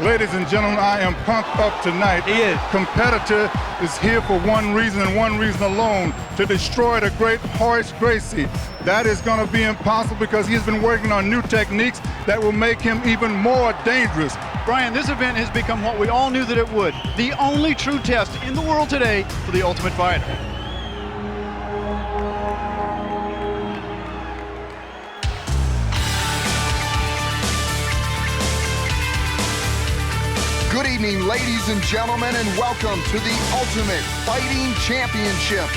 Ladies and gentlemen, I am pumped up tonight. He is. Competitor is here for one reason and one reason alone, to destroy the great Royce Gracie. That is going to be impossible because he's been working on new techniques that will make him even more dangerous. Brian, this event has become what we all knew that it would. The only true test in the world today for the Ultimate Fighter. Good evening, ladies and gentlemen, and welcome to the Ultimate Fighting Championship,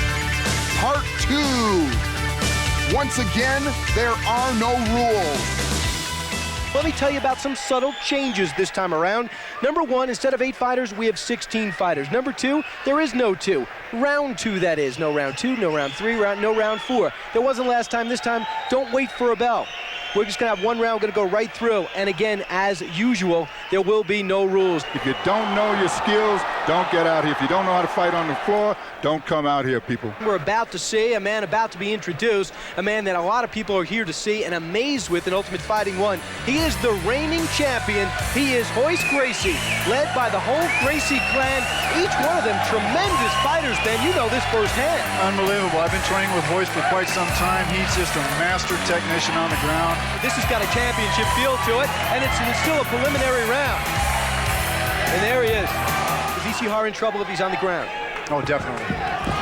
Part 2. Once again, there are no rules. Let me tell you about some subtle changes this time around. Number one, instead of 8 fighters, we have 16 fighters. Number two, there is no 2. Round 2, that is. No round 2, no round 3, no round 4. There wasn't last time. This time, don't wait for a bell. We're just going to have one round, going to go right through. And again, as usual, there will be no rules. If you don't know your skills, don't get out here. If you don't know how to fight on the floor, don't come out here, people. We're about to see a man about to be introduced, a man that a lot of people are here to see and amazed with in Ultimate Fighting 1. He is the reigning champion. He is Royce Gracie, led by the whole Gracie clan. Each one of them tremendous fighters, Ben. You know this firsthand. Unbelievable. I've been training with Royce for quite some time. He's just a master technician on the ground. This has got a championship feel to it, and it's still a preliminary round. And there he is. Is Ishihara in trouble if he's on the ground? Oh, definitely.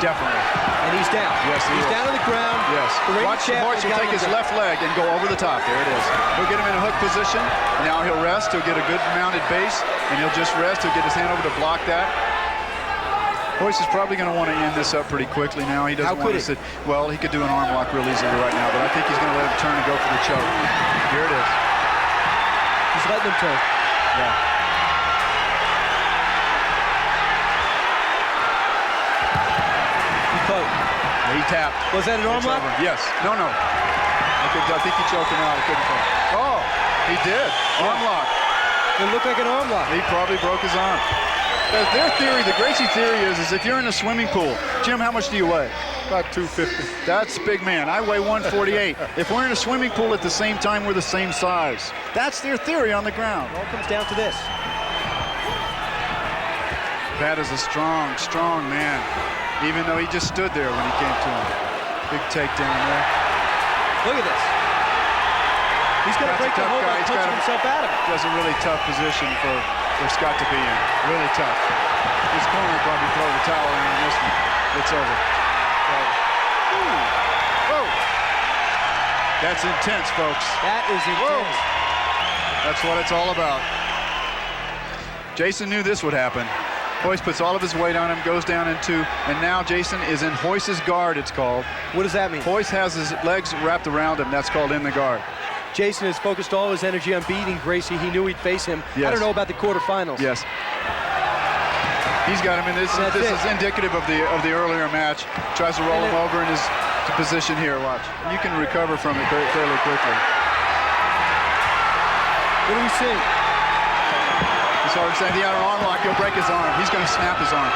Definitely. And he's down. Yes, he's down on the ground. Yes. Watch, Royce will take his left leg and go over the top. There it is. He'll get him in a hook position. Now he'll rest. He'll get a good mounted base, and he'll just rest. He'll get his hand over to block that. Royce is probably going to want to end this up pretty quickly now. He doesn't want to sit. Well, he could do an arm lock real easily right now, but I think he's going to let him turn and go for the choke. Here it is. He's letting him turn. Yeah. He poked. He tapped. Was that an arm lock? Yes. No. I think he choked him out. He couldn't fall. Oh, he did. Arm lock. It looked like an arm lock. He probably broke his arm. Their theory, the Gracie theory is if you're in a swimming pool, Jim, how much do you weigh? About 250. That's big man. I weigh 148. If we're in a swimming pool at the same time, we're the same size. That's their theory on the ground. It all comes down to this. Pat is a strong man, even though he just stood there when he came to him. Big takedown there. Look at this. He's going to break the hold and punch himself out of it. That's a really tough position for Scott to be in. Really tough. His corner probably throw the towel in on this one. It's over. Whoa. That's intense, folks. That is intense. That's what it's all about. Jason knew this would happen. Royce puts all of his weight on him, goes down into, and now Jason is in Royce's guard, it's called. What does that mean? Royce has his legs wrapped around him. That's called in the guard. Jason has focused all his energy on beating Gracie. He knew he'd face him. Yes. I don't know about the quarterfinals. Yes. He's got him in this. This is indicative of the earlier match. Tries to roll him over in his position here. Watch. You can recover from it fairly quickly. What do we see? It's hard to say. He had an arm lock. He'll break his arm. He's going to snap his arm.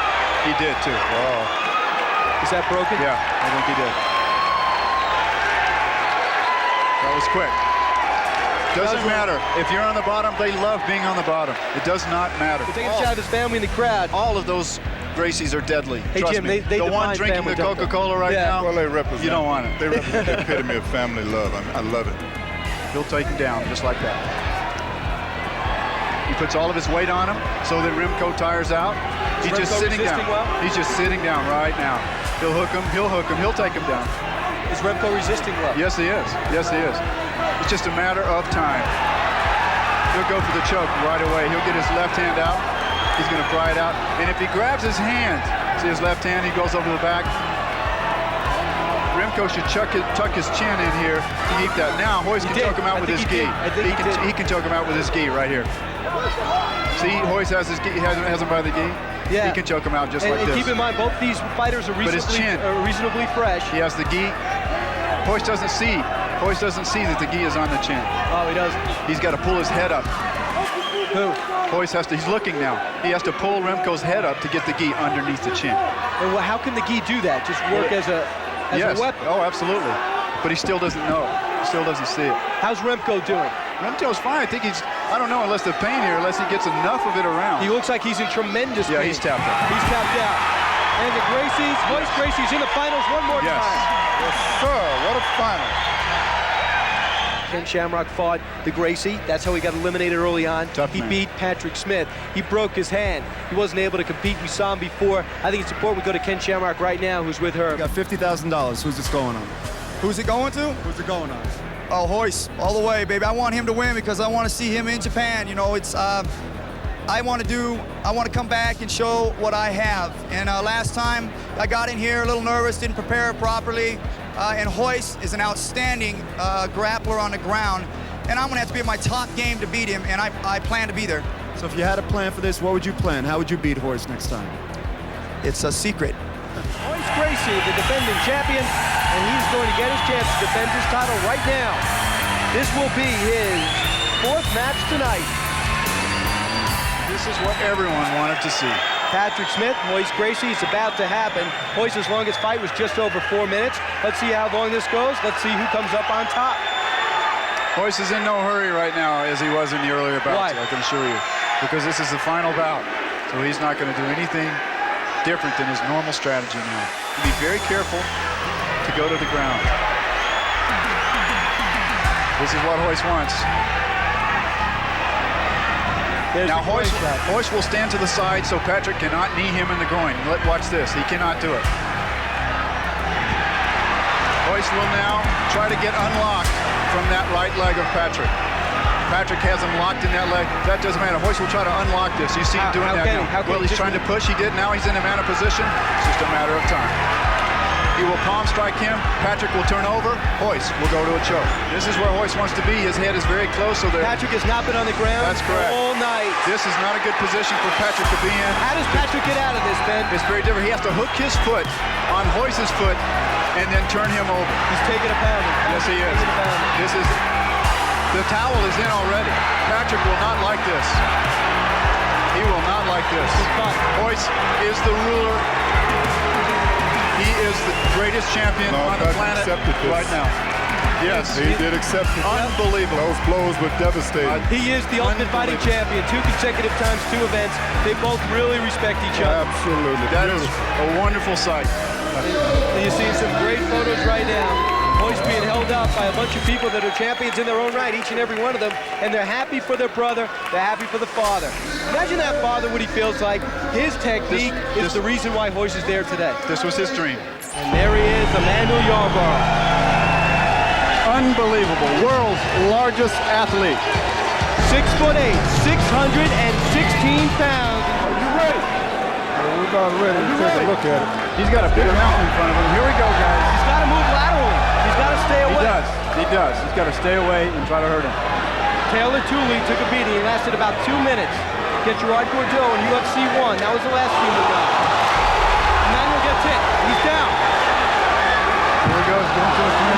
He did too. Oh. Is that broken? Yeah, I think he did. That was quick. Doesn't matter. If you're on the bottom, they love being on the bottom. It does not matter. We're taking a shot of his family in the crowd. All of those Gracies are deadly. Hey, Trust Jim, me. they the one drinking the Coca-Cola right now, Well, they represent. you don't want it. They represent the epitome of family love. I love it. He'll take him down just like that. He puts all of his weight on him so that Remco tires out. He's just sitting down. Well? He's just sitting down right now. He'll hook him. He'll take him down. Is Remco resisting well? Yes, he is. Yes, he is. It's just a matter of time. He'll go for the choke right away. He'll get his left hand out. He's going to pry it out. And if he grabs his hand, see his left hand, he goes over the back. Remco should tuck his chin in here to keep that. Now, Royce can choke him out with his gi. He can choke him out with his gi right here. See, Royce has his gi, has him by the gi. Yeah. He can choke him out just like this. And keep in mind, both these fighters are reasonably fresh. He has the gi. Royce doesn't see. Royce doesn't see that the gi is on the chin. Oh, he doesn't. He's got to pull his head up. Who? Royce has to, he's looking now. He has to pull Remco's head up to get the gi underneath the chin. And how can the gi do that? Just work as a weapon? Oh, absolutely. But he still doesn't know. He still doesn't see it. How's Remco doing? Remco's fine. I think I don't know unless the pain here, unless he gets enough of it around. He looks like he's in tremendous pain. Yeah, he's tapped out. He's tapped out. And the Royce Gracie's in the finals one more time. Yes, sir. What a final. Ken Shamrock fought the Gracie. That's how he got eliminated early on. Tough he man. beat Patrick Smith. He broke his hand. He wasn't able to compete. We saw him before. I think it's important we go to Ken Shamrock right now, who's with her. Got $50,000. Who's this going on? Who's it going to? Who's it going on? Oh, Royce, all the way, baby. I want him to win because I want to see him in Japan. You know, it's I want to come back and show what I have. And last time I got in here a little nervous, didn't prepare properly. And Royce is an outstanding grappler on the ground. And I'm gonna have to be at my top game to beat him, and I plan to be there. So if you had a plan for this, what would you plan? How would you beat Royce next time? It's a secret. Royce Gracie, the defending champion, and he's going to get his chance to defend his title right now. This will be his 4th match tonight. This is what everyone wanted to see. Patrick Smith, Royce Gracie, it's about to happen. Royce's longest fight was just over 4 minutes. Let's see how long this goes. Let's see who comes up on top. Royce is in no hurry right now as he was in the earlier bouts, Why? I can assure you. Because this is the final bout. So he's not going to do anything different than his normal strategy now. Be very careful to go to the ground. This is what Royce wants. Now Royce will stand to the side so Patrick cannot knee him in the groin. Watch this, he cannot do it. Royce will now try to get unlocked from that right leg of Patrick. Patrick has him locked in that leg. That doesn't matter. Royce will try to unlock this. You see him doing that now. Well, he's trying to push. He did. Now he's in a man of position. It's just a matter of time. He will palm strike him. Patrick will turn over. Royce will go to a choke. This is where Royce wants to be. His head is very close. So Patrick has not been on the ground all night. This is not a good position for Patrick to be in. How does Patrick get out of this, Ben? It's very different. He has to hook his foot on Royce's foot and then turn him over. He's taking a pounding. Yes, he is. This is, the towel is in already. Patrick will not like this. He will not like this. Royce is the ruler. He is the greatest champion on the planet right now. Yes, he did accept it. Unbelievable. Those blows were devastating. He is the Ultimate Fighting Champion. 2 consecutive times, 2 events. They both really respect each other. Absolutely. That is a wonderful sight. And you're seeing some great photos right now. Royce being held up by a bunch of people that are champions in their own right, each and every one of them, and they're happy for their brother, they're happy for the father. Imagine that father, what he feels like. His technique is the reason why Royce is there today. This was his dream. And there he is, Emmanuel Yarborough. Unbelievable. World's largest athlete. 6'8", 616 pounds. Are you ready? Well, we're about ready to take a look at it. He's got a bigger mountain in front of him. Here we go, guys. He's got to move laterally. He's got to stay away. He does. He's got to stay away and try to hurt him. Taylor Tooley took a beating. It lasted about 2 minutes. Get Gerard Gordeau in UFC 1. That was the last team we got. Emmanuel gets hit. He's down. Here he goes.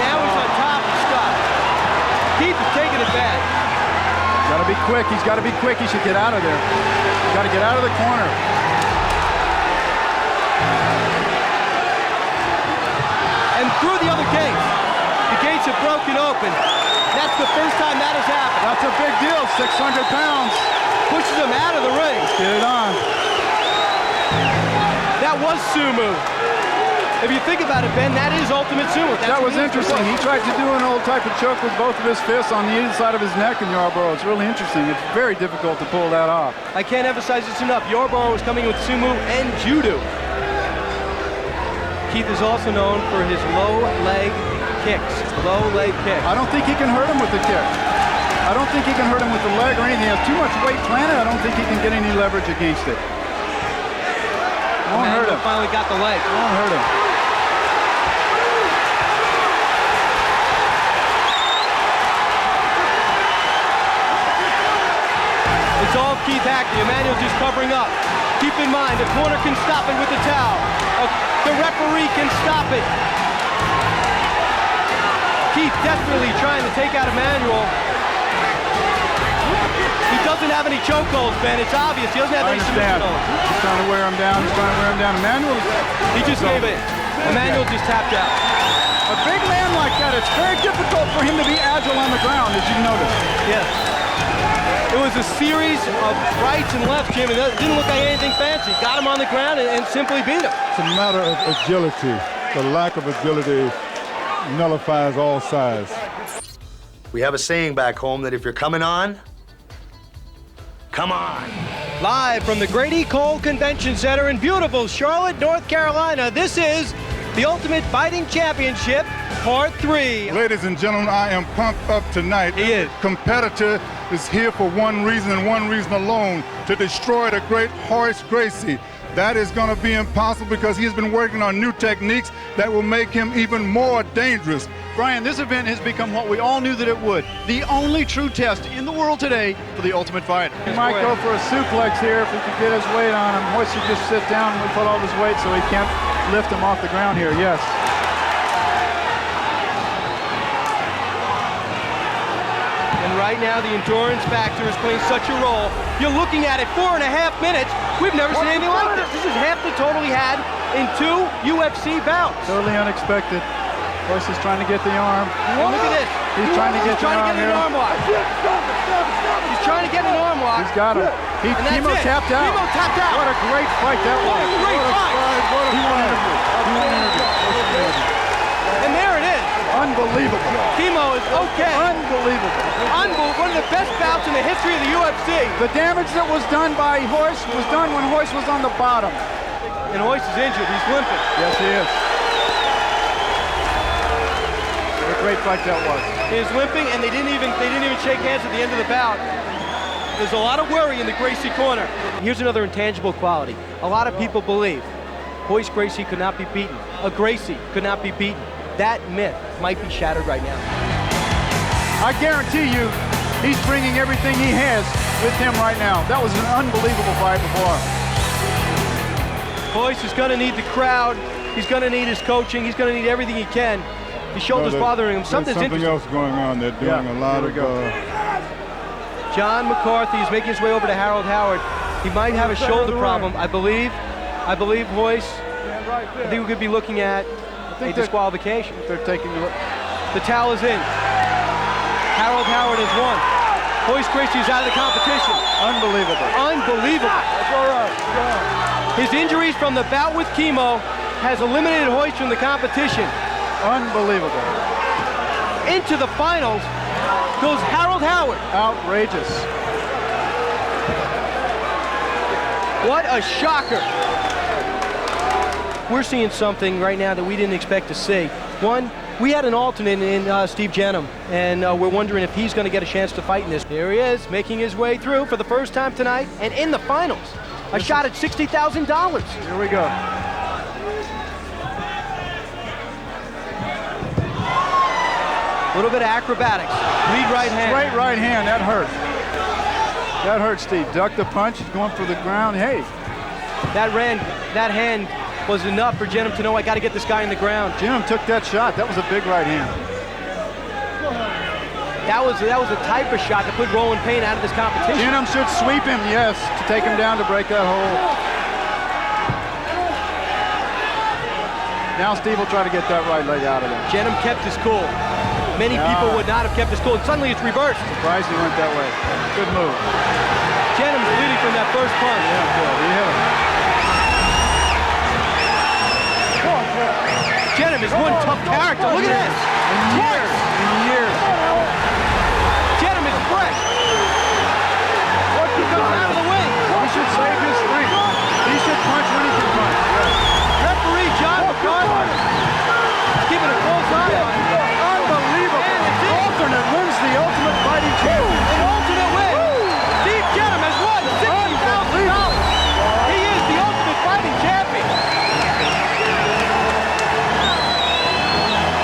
Now he's on top of Scott. Keith is taking it back. Got to be quick. He's got to be quick. He should get out of there. He's got to get out of the corner. And through the other gates. The gates have broken open. That's the first time that has happened. That's a big deal. 600 pounds. Pushes him out of the ring. Get it on. That was sumo. If you think about it, Ben, that is ultimate sumo. That was interesting. He tried to do an old type of choke with both of his fists on the inside of his neck in Yarborough. It's really interesting. It's very difficult to pull that off. I can't emphasize this enough. Yarborough is coming with sumo and judo. Keith is also known for his low leg kicks. Low leg kicks. I don't think he can hurt him with the kick. I don't think he can hurt him with the leg or anything. He has too much weight planted. I don't think he can get any leverage against it. Won't hurt him. Finally got the leg. Won't hurt him. It's all Keith Hackney. Emmanuel just covering up. Keep in mind, the corner can stop it with the towel. The referee can stop it. Keith desperately trying to take out Emmanuel. He doesn't have any chokeholds, Ben. It's obvious. He doesn't have any chokeholds. He's trying to wear him down. He's trying to wear him down. Emmanuel, he just gave it. Emmanuel just tapped out. A big man like that, it's very difficult for him to be agile on the ground, as you noticed. Yes. It was a series of rights and lefts, Jim, and it didn't look like anything fancy. Got him on the ground and simply beat him. It's a matter of agility. The lack of agility nullifies all size. We have a saying back home that if you're coming on, come on. Live from the Grady Cole Convention Center in beautiful Charlotte, North Carolina, this is the Ultimate Fighting Championship, Part 3. Ladies and gentlemen, I am pumped up tonight. He is. Competitor is here for one reason and one reason alone, to destroy the great Horace Gracie. That is going to be impossible because he has been working on new techniques that will make him even more dangerous. Brian, this event has become what we all knew that it would. The only true test in the world today for the Ultimate Fighter. He might go for a suplex here if we could get his weight on him. Hoist should just sit down and we put all his weight so he can't lift him off the ground here, yes. And right now, the endurance factor is playing such a role. You're looking at it 4.5 minutes. We've never seen anything like this. This is half the total he had in 2 UFC bouts. Totally unexpected. Hoist is trying to get the arm. Look at this. He's trying to get the arm an here. arm lock. He's trying to get an arm lock. He's got him. Kimo tapped out. Kimo tapped out. What a great fight that was. What a great fight. He won interview. He won interview. And there it is. Unbelievable. Kimo is okay. Unbelievable. One of the best bouts in the history of the UFC. The damage that was done by Hoist was done when Hoist was on the bottom. And Hoist is injured. He's limping. Yes, he is. What a great fight that was. He is limping, and they didn't even shake hands at the end of the bout. There's a lot of worry in the Gracie corner. Here's another intangible quality. A lot of people believe Hoist Gracie could not be beaten. A Gracie could not be beaten. That myth might be shattered right now. I guarantee you, he's bringing everything he has with him right now. That was an unbelievable fight before. Hoist is going to need the crowd. He's going to need his coaching. He's going to need everything he can. His shoulder's bothering him. Something else going on. They're doing a lot of... John McCarthy is making his way over to Harold Howard. He might have a shoulder problem. I believe Hoist. I think we could be looking at a disqualification. They're taking the towel is in. Harold Howard has won. Hoist Gracie is out of the competition. Unbelievable. Unbelievable. That's all right. His injuries from the bout with Kimo has eliminated Hoist from the competition. Unbelievable. Into the finals goes Harold Howard. Outrageous. What a shocker. We're seeing something right now that we didn't expect to see. One, we had an alternate in Steve Jenham, and we're wondering if he's going to get a chance to fight in this. There he is, making his way through for the first time tonight, and in the finals. A shot at $60,000. Here we go. A little bit of acrobatics. Lead right hand. Straight right hand, that hurt. That hurt, Steve. Duck the punch, he's going for the ground. Hey. That hand was enough for Jenham to know, I got to get this guy in the ground. Jenham took that shot. That was a big right hand. That was a type of shot that put Roland Payne out of this competition. Jenham should sweep him, yes, to take him down to break that hole. Now Steve will try to get that right leg out of there. Jenham kept his cool. Many people would not have kept his cool. And suddenly it's reversed. Surprised he went that way. Good move. Jenham's bleeding from that first punch. Yeah, good. He hit him. Jenham is one tough character. Look at this. In years. Jenham is fresh. He comes out of the wing. He should save his strength. He should punch when he can punch. Referee John McCarthy is keeping a close eye on him. Unbelievable. Alternate wins the Ultimate Fighting Championship. An alternate win. Steve Jenham has won $60,000. He is the Ultimate Fighting Champion.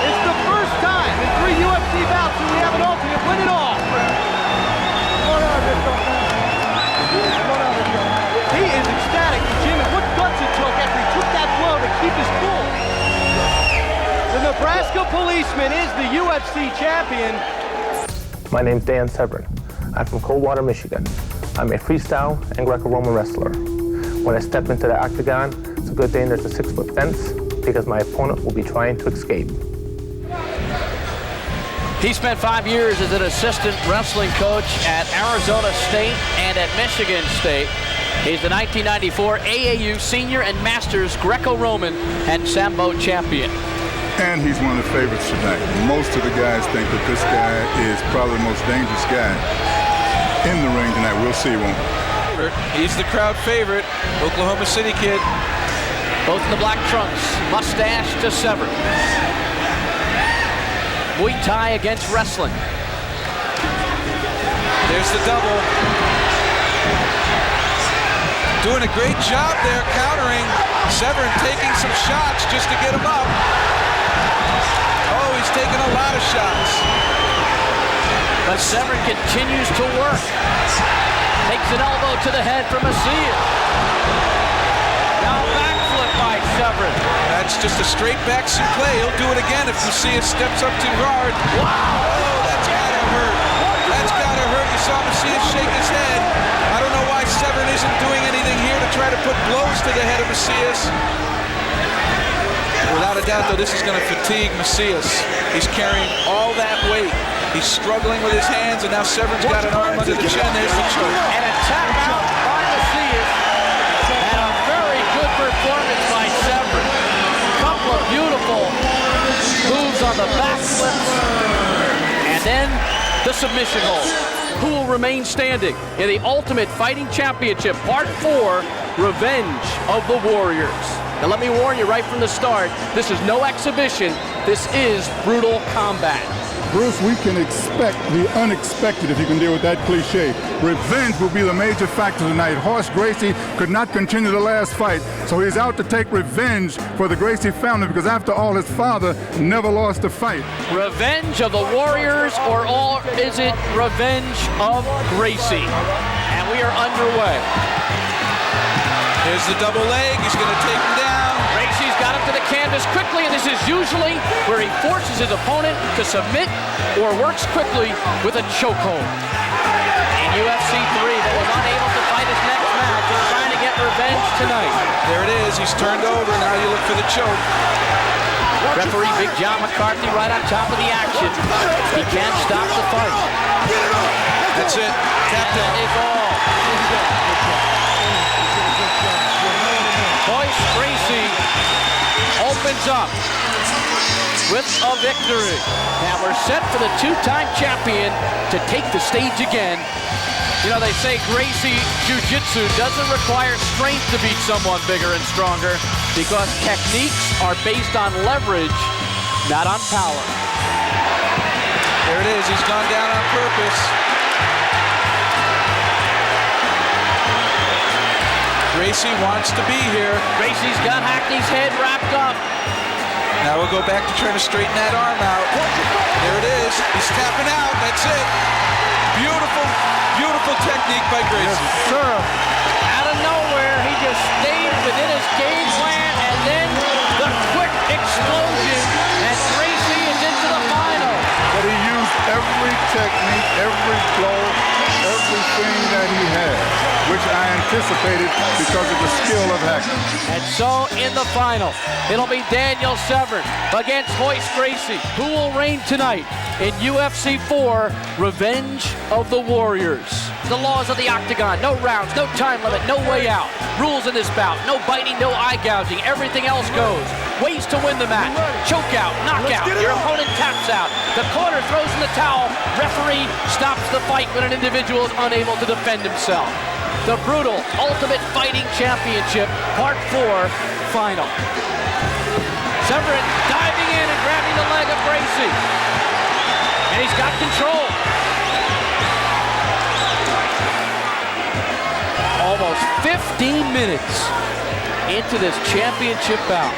It's the first time in 3 UFC bouts that we have an alternate win it all. He is ecstatic. Jim, what guts it took after he took that blow to keep his cool. The Nebraska policeman is the UFC champion. My name's Dan Severin. I'm from Coldwater, Michigan. I'm a freestyle and Greco-Roman wrestler. When I step into the Octagon, it's a good thing there's a 6-foot fence because my opponent will be trying to escape. He spent 5 years as an assistant wrestling coach at Arizona State and at Michigan State. He's the 1994 AAU Senior and Masters Greco-Roman and Sambo champion. And he's one of the favorites tonight. Most of the guys think that this guy is probably the most dangerous guy in the ring tonight. We'll see, won't we? He's the crowd favorite, Oklahoma City kid. Both in the black trunks, mustache to sever. Muay Thai against wrestling. There's the double. Doing a great job there, countering. Severn taking some shots just to get him up. Oh, he's taking a lot of shots. But Severn continues to work. Takes an elbow to the head from Macias. Now backflip by Severn. That's just a straight back suplex. He'll do it again if Macias steps up too hard. Wow! Oh, that's gotta hurt. That's gotta hurt. You saw Macias shake his head. I don't know why Severn isn't doing anything here to try to put blows to the head of Macias. Without a doubt, though, this is going to fatigue Macias. He's carrying all that weight. He's struggling with his hands, and now Severn's got an arm under the chin. There's the choke. And a tap out by Macias. And a very good performance by Severn. Couple of beautiful moves on the backflips. And then the submission hold. Who will remain standing in the Ultimate Fighting Championship, Part 4, Revenge of the Warriors. Now let me warn you right from the start, this is no exhibition, this is brutal combat. Bruce, we can expect the unexpected, if you can deal with that cliche. Revenge will be the major factor tonight. Horace Gracie could not continue the last fight, so he's out to take revenge for the Gracie family, because after all, his father never lost a fight. Revenge of the Warriors, or is it revenge of Gracie? And we are underway. There's the double leg. He's going to take him down. Gracie's got him to the canvas quickly, and this is usually where he forces his opponent to submit or works quickly with a chokehold. In UFC 3, but was unable to fight his next match. He's trying to get revenge tonight. There it is. He's turned over. Now you look for the choke. Referee Big John McCarthy right on top of the action. He can't stop the fight. That's it. Tapped out. That is all. Royce Gracie opens up with a victory. Now we're set for the two-time champion to take the stage again. You know, they say Gracie Jiu-Jitsu doesn't require strength to beat someone bigger and stronger, because techniques are based on leverage, not on power. There it is. He's gone down on purpose. Gracie wants to be here. Gracie's got Hackney's head wrapped up. Now we'll go back to trying to straighten that arm out. There it is. He's tapping out. That's it. Beautiful, beautiful technique by Gracie. Yes, sir. Out of nowhere, he just stayed within his game plan, and then the quick explosion, and Gracie is into the final. But he used every technique, every flow, everything that he had, which I anticipated because of the skill of Hackney. And so in the final, it'll be Daniel Severn against Royce Gracie. Who will reign tonight in UFC 4, Revenge of the Warriors? The laws of the Octagon: no rounds, no time limit, no way out. Rules in this bout: no biting, no eye gouging, everything else goes. Ways to win the match: choke out, knockout, your opponent taps out, the corner throws in the towel, referee stops the fight when an individual is unable to defend himself. The brutal Ultimate Fighting Championship, Part 4, final. Severn diving in and grabbing the leg of Gracie. And he's got control. Almost 15 minutes into this championship bout.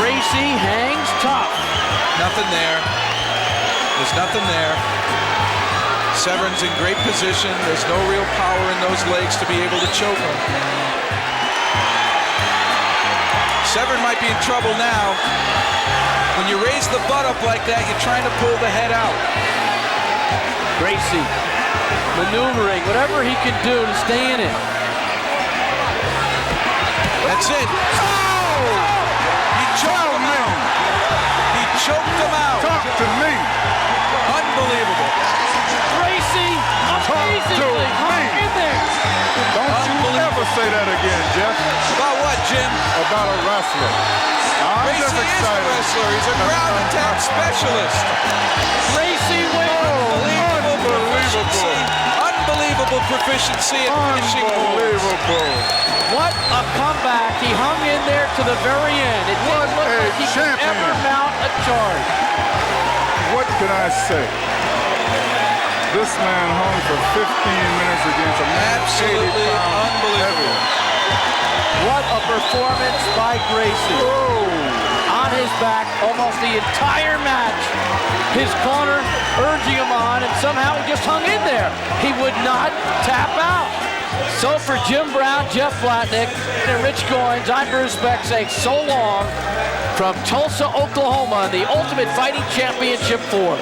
Gracie hangs tough. Nothing there. There's nothing there. Severn's in great position. There's no real power in those legs to be able to choke him. Severn might be in trouble now. When you raise the butt up like that, you're trying to pull the head out. Gracie maneuvering whatever he can do to stay in it. That's it. Oh! He choked him to me. Unbelievable. Gracie amazingly hung in there. Don't you ever say that again, Jeff. About what, Jim? About a wrestler. I'm Gracie just is a excited. wrestler. He's a ground attack specialist. Gracie wins. Unbelievable proficiency in finishing moves. Unbelievable. What a comeback. He hung in there to the very end. It didn't look like he could ever mount a charge. What can I say? This man hung for 15 minutes against a man Absolutely unbelievable. What a performance by Gracie. On his back almost the entire match. His corner urging him on, and somehow he just hung in there. He would not tap out. So for Jim Brown, Jeff Flatnick, and Rich Goins, I'm Bruce Beck saying so long from Tulsa, Oklahoma, the Ultimate Fighting Championship 4.